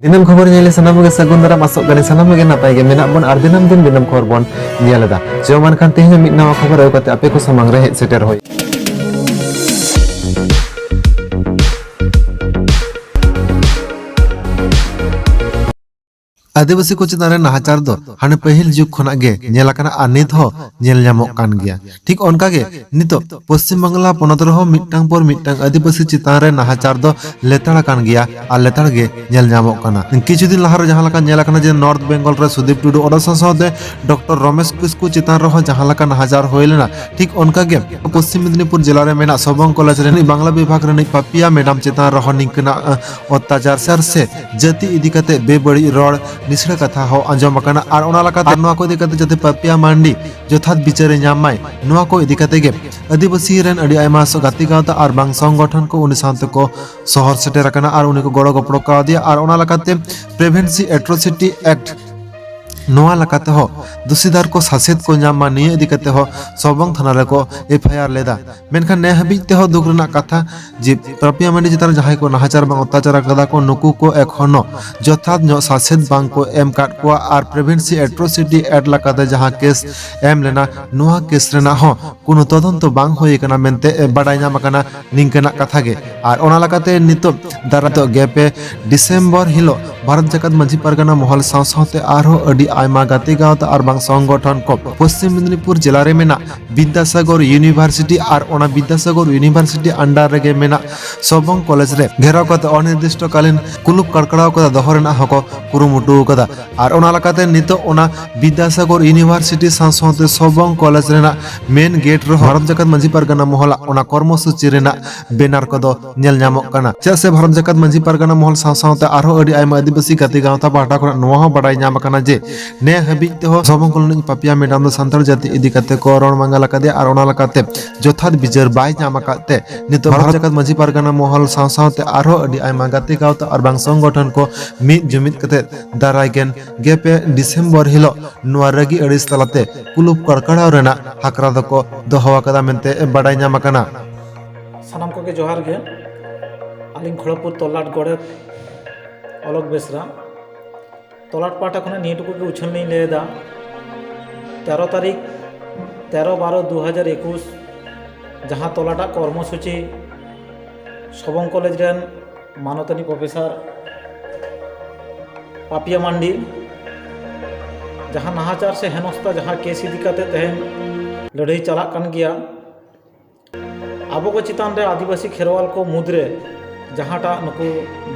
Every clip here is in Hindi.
Dinam khobor nyele sanam ge sagun dara masuk gani sanam ge napai ge menak bon ar dinam din dinam khobor bon nyeleda jaman kan tehnya mit nawa khobor au kate ape ko samang re seter hoy आदिवासी को चितारे नाहाचार दो हाने पहिल जुग खना गे नेलाकना आ नित हो नेल ᱧᱟᱢᱚᱜ ᱠᱟᱱ ᱜᱮᱭᱟ ठीक ओनका गे नितो पश्चिम बंगला पोनत रहो मिटटांग पर मिटटांग आदिवासी चितारे नाहाचार दो लेताड़ा कान गया आ लेताड़ गे नेल ᱧᱟᱢᱚᱜ kana किछु दिन लहार जहां लका नेलाकना जे नॉर्थ बेंगल रे सुदीप टुडू ओडसा साथे डॉक्टर रमेश किस्कू चितान रहो जहां लका नाहाचार होइलेना ठीक ओनका गे पश्चिम मेदिनीपुर जिला रे मेना सबंग कॉलेज रे बांग्ला विभाग रे पापिया मैडम चितान रहो निकना अत्याचार से जाति इदी कते बेबड़ी रड़ निसड़ा कथा हो आंजम अकाना आर ओना लकाते नोआ को इदिकते जते पापिया मांडी जथात बिचारे ᱧᱟᱢᱟᱭ नोआ को इदिकते गे आदिवासी रेन अडी आयमा गाती गावता आर बांग संगठन को उनि सानते को शहर सेटेर अकाना आर उनि को गड़ो गपड़ो का दिया आर ओना लकाते प्रिवेंसी एट्रोसिटी एक्ट नोआ लकाते हो दुसीदार को सासेत को ᱧᱟᱢ निये इदिकते हो सबंग थाना रे को एफआईआर लेदा मेनखान ने हबिते हो दुख रना कथा जे पापिया मांडी जितार जहाय को नाहाचार बांग अत्याचार कदा को नुकु को एखोनो जथात नो सासेत बांग को एम काट को आर प्रिवेंसी एट्रोसिटी एक्ट लकाते जहां केस एम लेना नोआ केस रेना हो कोनो तदंत बांग होय कना मेनते बाडाय ᱧᱟᱢ कना निंकना कथा गे आर ओना लकाते नितो दारातो गेपे डिसेम्बर हिलो भारत जाकत माझी परगना महल सावसावते आरो अडी आयमा गाते गावता आर बांग संगठन को पश्चिम मेदिनीपुर जिला रे मेना विद्यासागर यूनिवर्सिटी आर ओना विद्यासागर यूनिवर्सिटी अंडर रे मेना सबंग कॉलेज रे घेराव कते अनिर्दिष्टकालीन कुलुप कड़कड़ाव कदा दहरना हको कुरुमुटु कदा आर ओना लकाते नितो ओना विद्यासागर यूनिवर्सिटी सावसावते सबंग कॉलेज रेना मेन गेट रे भारत जाकत माझी परगना महल ओना कर्मसूची रेना बेनार कदो नेल ᱧᱟᱢᱚᱜ kana ᱪᱮᱫ से भारत जाकत माझी परगना महल सावसावते आरो अडी आयमा आदिवासी गाती गावता पाटा को नोआ हो बडाय ᱧᱟᱢ kana जे ने हबिते हो सबंग कॉलोनी पापिया मैडम दो संताल जाति इदी कते को रण मांगा लकादे आर ओना लकाते जथात बिचार बाय ᱧᱟᱢ काते नितो भारत जाकत माझी परगना महल सावसावते आरो अडी आयमा गाती गावता आर बांग संगठन को मिद जुमिद कते दाराय गेन गेपे डिसेम्बर हिलो नोआ रगी अडिस तलाते कुलुप कड़कड़ाव रेना हाकरा दको दोहवा कदा मेनते बडाय ᱧᱟᱢ kana सानाम को के जोहार गे आलिंग खड़गपुर तलाट गड़े अलग बेसरा तलाट पाटा खने नीटुको के उछल नहीं लेदा 13 तारीख 13/12/2021 जहां तलाटा कर्मसूची सबंग कॉलेज रेन मानतानी प्रोफेसर पापिया मांडी जहां नाहाचार से हेनस्ता जहां केस इदी कते तहन लड़ाई चला कन गया आबो को चितान रे आदिवासी खेरवाल को मुद्रे जहाँटा नुकु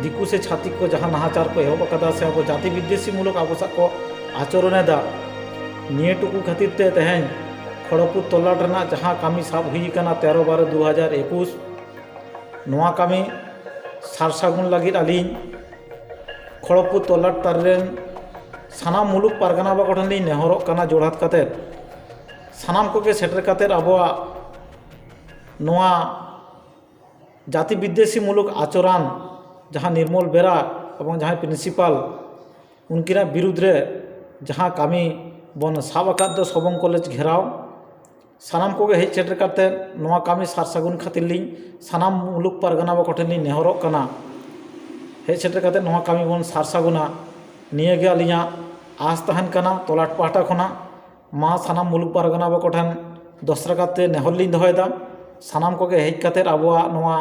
दिकु से छातिक को जहाँ नाहाचार को एहब कदा से अब जाति विद्वेषी मूलक आबो सा को आचरण दा निये टुकु खातिर ते तहन खड़गपुर तलाट रना जहाँ कामी साब हुई कना 13/12/2021 नोआ कामी सारसागुन लगित आलिन खड़गपुर तलाट तारेन सानाम मुलुक पारगना बागठन ली नेहरक कना जोड़ात कते सानाम को के सेटर कते आबोआ नोआ जाति विद्वेषी मूलक आचरण जहाँ निर्मल बेरा और जहाँ प्रिंसिपाल उनकिना विरुद्ध रे जहाँ कामी बन साबाकात सबंग कॉलेज घेराव सानाम को हेज सेटर करते नोआ कामी सारसागुन खातिर ली सानाम मुलुक पारगना बागठन ली नेहरक कना हेज सेटर करते नोआ कामी बन सारसागुना निये गे आलिया आस तहन कना तलाट पाहटा खना मा सानाम मुलुक पारगना बागठन दसरा करते नेहर ली दहयदा सानाम को हेज कतेर आबोआ नोआ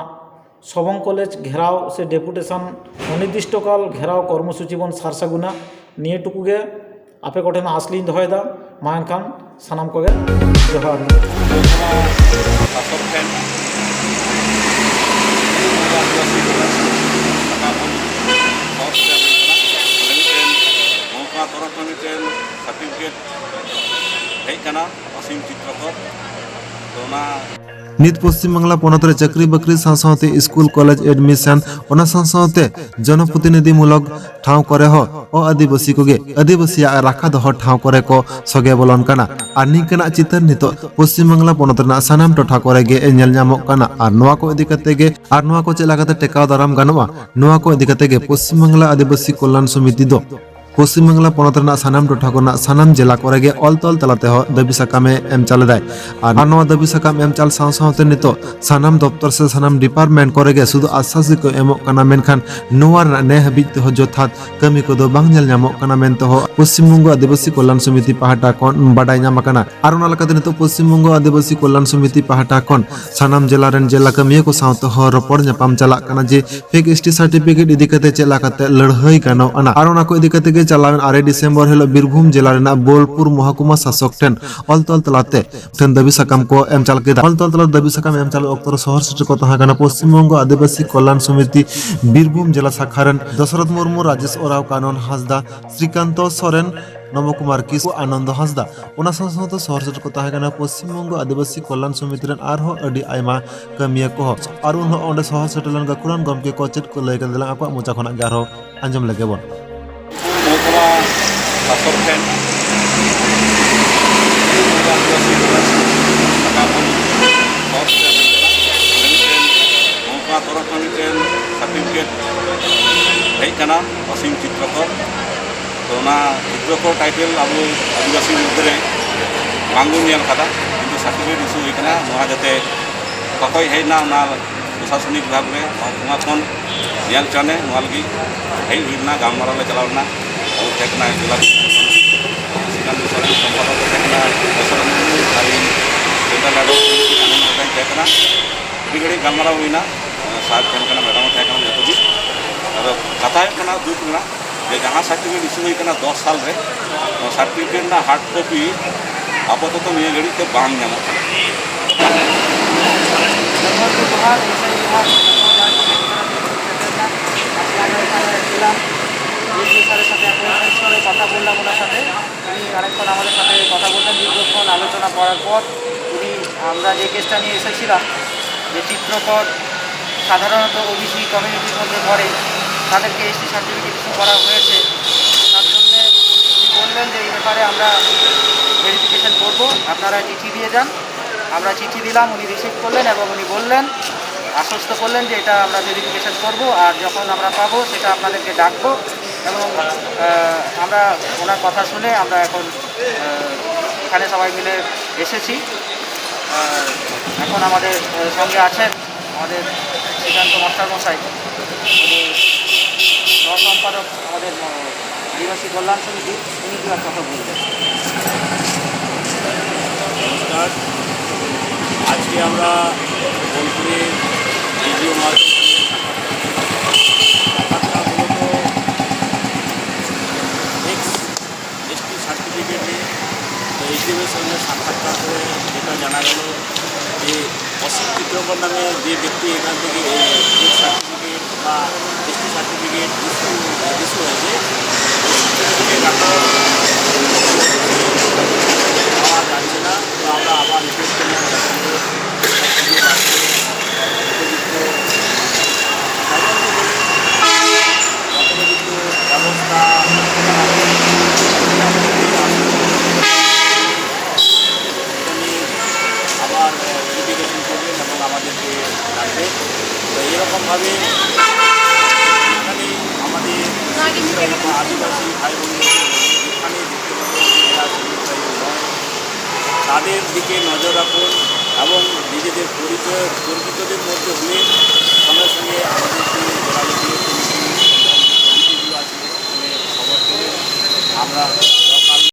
सबंग कॉलेज घेराव से डेपुटेशन अनिर्दिष्टकाल घेराव कर्मसूची बन सारसागुना निये टुकुगे आपे कोठेन आसली दहयदा मा एनखान सानाम को जोहार नित पश्चिम बंगला पोनत रे चक्री बकरी सावसावते स्कूल कॉलेज एडमिशन ओना सावसावते जनप्रतिनिधि मूलक ठाव करे हो ओ आदिवासी कोगे आदिवासी राखा दह ठाव करे को सगे बोलन कना आर निकना चितर नितो पश्चिम बंगला पोनत रना सानाम टोठा करे गे नेल ᱧᱟᱢᱚᱜ कना आर नोआ को इदी कते गे आर नोआ को चेला कते टेकाव दाराम गानोआ नोआ को इदी कते गे पश्चिम बंगला आदिवासी कल्याण समिति दो পশ্চিম বাংলা পনत ᱨᱮᱱᱟᱜ ᱥᱟᱱᱟᱢ ᱴᱚᱴᱷᱟ ᱠᱚᱨᱮᱱᱟᱜ ᱥᱟᱱᱟᱢ ᱡᱮᱞᱟ ᱠᱚᱨᱮ ᱜᱮ ᱚᱞ ᱛᱚᱞ ᱛᱟᱞᱟᱛᱮ ᱦᱚᱸ ᱫᱟᱹᱵᱤ ᱥᱟᱠᱟᱢᱮ ᱮᱢ ᱪᱟᱞᱮᱫᱟᱭ ᱟᱨ ᱱᱚᱣᱟ ᱫᱟᱹᱵᱤ ᱥᱟᱠᱟᱢ ᱮᱢ ᱪᱟᱞ ᱥᱟᱶ ᱥᱟᱶᱛᱮ ᱱᱤᱛᱚᱜ ᱥᱟᱱᱟᱢ ᱫᱚᱯᱛᱚᱨ ᱥᱮ ᱥᱟᱱᱟᱢ ᱰᱤᱯᱟᱨᱴᱢᱮন্ট ᱠᱚᱨᱮ ᱜᱮ ᱥᱩᱫᱷᱩ ᱟশ্বাস ᱜᱮᱠᱚ ᱮᱢᱚᱜ ᱠᱟᱱᱟ, ᱢᱮᱱᱠᱷᱟन ᱱᱚᱣᱟ ᱨᱮᱱᱟᱜ ᱱᱮ ᱦᱟᱹᱵᱤᱡ ᱛᱮᱦᱚᱸ ᱡᱚᱛᱷᱟᱛ ᱠᱟᱹᱢᱤ ᱠᱚᱫᱚ ᱵᱟᱝ ᱧᱮᱞ ᱧᱟᱢᱚᱜ ᱠᱟᱱᱟ ᱢᱮᱱᱛᱮᱦᱚᱸ ᱯᱚᱥᱪᱤᱢ ᱵᱚᱝᱜᱚ ᱟᱹᱫᱤᱵᱟᱹᱥᱤ ᱠᱚল্যাণ ᱥᱚᱢᱤᱛᱤ ᱯᱟᱦᱴᱟ ᱠᱷᱚᱱ ᱵᱟᱰᱟᱭ ᱧᱟᱢ ᱟᱠᱟᱱᱟ। ᱟᱨ ᱚᱱᱟ ᱞᱮᱠᱟᱛᱮ ᱱᱤᱛᱚᱜ ᱯᱚᱥᱪᱤᱢ ᱵᱚᱝᱜᱚ ᱟᱹᱫᱤᱵᱟᱹᱥᱤ ᱠᱚল্যাণ ᱥᱚᱢᱤᱛᱤ ᱯᱟᱦᱴᱟ ᱠᱷᱚᱱ ᱥᱟᱱᱟᱢ ᱡᱮᱞᱟ ᱨᱮᱱ ᱡᱮᱞᱟ ᱠᱟᱹᱢᱤᱭᱟᱹ ᱠᱚ ᱥᱟᱶᱛᱮ ᱦᱚᱸ ᱨᱚᱯᱚᱲ ᱧᱟᱯᱟᱢ ᱪᱟᱞᱟᱜ ᱠᱟᱱᱟ ᱡᱮ ᱯᱷᱮᱠ ᱮᱥᱴᱤ ᱥᱟᱨᱴᱤᱯᱷᱤᱠᱮᱴ ᱤᱫᱤ ᱠᱟᱛᱮ ᱪᱮᱫ ᱞᱮᱠᱟᱛᱮ ᱞᱟᱹᱲᱦᱟᱹᱭ ᱜᱟᱱᱚᱜᱼᱟ ᱟᱨ ᱚᱱᱟ ᱠᱚ ᱤᱫᱤ ᱠᱟᱛᱮ ᱜᱮ ᱪᱟᱞᱟᱣᱮᱱ 9 ᱰᱤᱥᱮᱢᱵᱚᱨ ᱦᱤᱞᱳᱜ ᱵᱤᱨᱵᱷᱩᱢ ᱡᱮᱞᱟ ᱨᱮᱱᱟᱜ ᱵᱳᱞᱯᱩᱨ ᱢᱚᱦকুমা ᱥᱟᱥᱚᱠ ᱴᱷᱮᱱ ᱚᱞ ᱛᱚᱞ ᱛᱟᱞᱟᱛᱮ ᱴᱷᱮᱱ ᱫᱟᱹᱵᱤ ᱥᱟᱠᱟᱢ ᱠᱚ ᱮᱢ ᱪᱟᱞ ᱠᱮᱫᱟ। ᱚᱞ ᱛᱚᱞ ᱛᱟᱞᱟᱛᱮ ᱫᱟᱹᱵᱤ ᱥᱟᱠᱟᱢ ᱮᱢ ᱪᱟᱞ ᱚᱠᱛᱚ ᱨᱮ ᱥᱚᱦᱚᱨ ᱥᱮᱴᱮᱨ ᱠᱚ ᱛᱟᱦᱮᱸ ᱠᱟᱱᱟ ᱯᱚᱥᱪᱤᱢ ᱵᱚᱝᱜᱚ ᱟᱹᱫᱤᱵᱟᱹᱥᱤ ᱠᱚল্যাণ ᱥᱚᱢᱤᱛᱤ ᱵᱤᱨᱵᱷᱩᱢ ᱡᱮᱞᱟ ᱥᱟᱠᱷᱟ ᱨᱮᱱ ᱫᱚᱥᱚᱨᱚᱛ ᱢᱩᱨᱢᱩ, ᱨᱟᱡেশ ওরাও, কানন হাঁসদা, শ্রীকান্ত সরেন, নবকুমার কিসকু, আনন্দ হাঁসদা। ᱚᱱᱟ ᱥᱟᱶ ᱥᱟᱶᱛᱮ ᱥᱚᱦᱚᱨ ᱥᱮᱴᱮᱨ ᱠᱚ ᱛᱟᱦᱮᱸ ᱠᱟᱱᱟ ᱯᱚᱥᱪᱤᱢ ᱵᱚᱝᱜᱚ ᱟᱹᱫᱤᱵᱟᱹᱥᱤ ᱠᱚল্যাণ ᱥᱚᱢᱤᱛᱤ ᱨᱮᱱ ᱟᱨᱦᱚᱸ ᱟᱹᱰᱤ ᱟᱭᱢᱟ ᱠᱟᱹᱢᱤᱭᱟᱹ ᱠᱚᱦᱚᱸ। ᱟᱨ ᱩᱱᱦᱚᱸ ᱚᱸᱰᱮ ᱥᱚᱦᱚᱨ ᱥᱮᱴᱮᱨ ᱞᱮᱱ ᱜᱟᱹᱠᱷᱩᱲᱟᱱ ᱜᱚᱢᱠᱮ ᱠᱚ ᱪᱮᱫ ᱠᱚ ᱞᱟᱹᱭ ᱠᱮᱫᱟ ᱟᱠᱚᱣᱟᱜ ᱢᱚᱪᱟ ᱠᱷᱚᱱᱟᱜ ᱜᱮ ᱟᱨᱦᱚᱸ ᱟᱸᱡᱚᱢ ᱞᱮᱜᱮ ᱵᱚᱱ। মহকুমা শাসক ᱴᱷᱮᱱ আদিবাসী টাকা বন সহজ মহকুমা তরফ ᱠᱷᱚᱱ ᱢᱤᱫᱴᱮᱱ ᱥᱟᱨᱴᱤᱯᱷᱤᱠᱮᱴ ᱦᱮᱡ ᱠᱟᱱᱟ ᱚᱥᱤᱢ ᱪᱤᱛᱨᱚᱠᱚᱨ। ᱛᱚ ᱚᱱᱟ ᱪᱤᱛᱨᱚᱠᱚᱨ ᱴᱟইটেᱞ ᱟᱵᱚ ᱟᱹᱫᱤᱵᱟᱹᱥᱤ ᱢᱚᱫᱽᱫᱷᱮ ᱵᱟᱝᱵᱚᱱ ᱧᱮᱞ ᱠᱟᱫᱟ, ᱠᱤᱱᱛᱩ ᱥᱟᱨᱴᱤᱯᱷᱤᱠᱮᱴ ᱤᱥᱩ ᱦᱩᱭ ᱠᱟᱱᱟ। ᱱᱚᱣᱟ ᱡᱟᱛᱮ ᱚᱠᱟ ᱠᱷᱚᱡ ᱦᱮᱡ ᱮᱱᱟ ᱚᱱᱟ ᱯᱨᱚᱥᱟᱥᱚᱱᱤᱠ ᱵᱤᱵᱷᱟᱜᱽ ᱨᱮ ᱢᱚᱦকুমা ᱠᱷᱚᱱ ᱧᱮᱞ ᱪᱟᱱᱮ ᱱᱚᱣᱟ ᱞᱟᱹᱜᱤᱫ ᱦᱮᱡ ᱦᱩᱭ ᱞᱮᱱᱟ, ᱜᱟᱞᱢᱟᱨᱟᱣ ᱞᱮ ᱪᱟᱞᱟᱣ ᱞᱮᱱᱟ। ᱟᱵᱚ ᱛᱟᱦᱮᱸ ᱠᱟᱱᱟ ᱡᱮᱞᱟ শ্রীকান্ত সরেন সম্পাদক ᱛᱟᱦᱮᱸ ᱠᱟᱱᱟ, দশরথ মুর্মু ᱟᱨ ᱤᱧ ᱥᱮᱱᱴᱨᱟᱞ ᱮᱰᱦᱚᱠ ᱠᱚᱢᱤᱴᱤ ᱠᱟᱱᱩᱱ ᱚᱸᱰᱮᱧ ᱛᱟᱦᱮᱸ ᱠᱟᱱᱟ। ᱟᱹᱰᱤ ᱜᱷᱟᱹᱲᱤᱡ ᱜᱟᱞᱢᱟᱨᱟᱣ ᱦᱩᱭᱱᱟ, ᱥᱟᱨ ᱛᱟᱦᱮᱸ ᱠᱟᱱᱟ, ᱢᱮᱰᱟᱢ ᱦᱚᱸ ᱛᱟᱦᱮᱸ ᱠᱟᱱᱟ, ᱡᱚᱛᱚ ᱜᱮ। ᱟᱫᱚ ᱠᱟᱛᱷᱟ ᱦᱩᱭᱩᱜ ᱠᱟᱱᱟ ᱫᱩᱠ ᱨᱮᱱᱟᱜ ᱡᱮ ᱡᱟᱦᱟᱸ ᱥᱟᱨᱴᱤᱯᱷᱤᱠᱮᱴ ᱤᱥᱩ ᱦᱩᱭ ᱠᱟᱱᱟ 10 ᱥᱟᱞ ᱨᱮ, ᱱᱚᱣᱟ ᱥᱟᱨᱴᱤᱯᱷᱤᱠᱮᱴ ᱨᱮᱱᱟᱜ ᱦᱟর্ড কপি আপাতত নিয়ে ঘড়িজ তে বাং ᱧᱟᱢᱚᱜ ᱠᱟᱱᱟ। স্যারের সাথে অ্যাপয়েন্টমেন্ট করে কথা বললাম, ওনার সাথে উনি অনেকক্ষণ আমাদের সাথে কথা বললেন। দীর্ঘক্ষণ আলোচনা করার পর উনি আমরা যে কেসটা নিয়ে এসেছিলাম যে চিত্রকর সাধারণত ওবিসি কমিউনিটির মধ্যে পড়ে, তাদেরকে এসটি সার্টিফিকেট ইস্যু করা হয়েছে, তার জন্যে উনি বললেন যে এই ব্যাপারে আমরা ভেরিফিকেশন করব, আপনারা চিঠি দিয়ে যান। আমরা চিঠি দিলাম, উনি রিসিভ করলেন এবং উনি বললেন, আশ্বস্ত করলেন যে এটা আমরা ভেরিফিকেশন করব আর যখন আমরা পাবো সেটা আপনাদেরকে ডাকবো। এবং আমরা ওনার কথা শুনে আমরা এখন এখানে সবাই মিলে এসেছি। এখন আমাদের সঙ্গে আছেন আমাদের শ্রীকান্ত মাস্টারমশাই, উনি সহ সম্পাদক আমাদের আদিবাসী কল্যাণ সমিতি, উনি কি কথা বলবেন। নমস্কার, আজকে আমরা বোলপুরে বিজিও মার্কেট মূলত এসটি সার্টিফিকেটে এইচডিএমের সঙ্গে সাক্ষাৎকার করে যেটা জানা গেল যে অসীম চিত্রকর নামে যে ব্যক্তি এখান থেকে এক্স সার্টিফিকেট বা এসটি সার্টিফিকেট ইস্যু হয়েছে, সার্টিফিকেট এখন পাওয়া যাচ্ছে না। তো আমরা আবার রিকোয়েস্ট করলাম ব্যবস্থা আবার ভেরিফিকেশন করবেন এবং আমাদেরকে রাখবেন। তো এরকমভাবে এখানে আমাদের আদিবাসী ভাই বোনদের যেখানে দেখতে পাবেন এরা সিভিল নয়, তাদের দিকে নজর রাখুন এবং নিজেদের পরিচয় পরিচিতদের মধ্যে হলে সঙ্গে সঙ্গে আমাদের যে জেলা কমিটিগুলো আছে খবর দেবেন। আমরা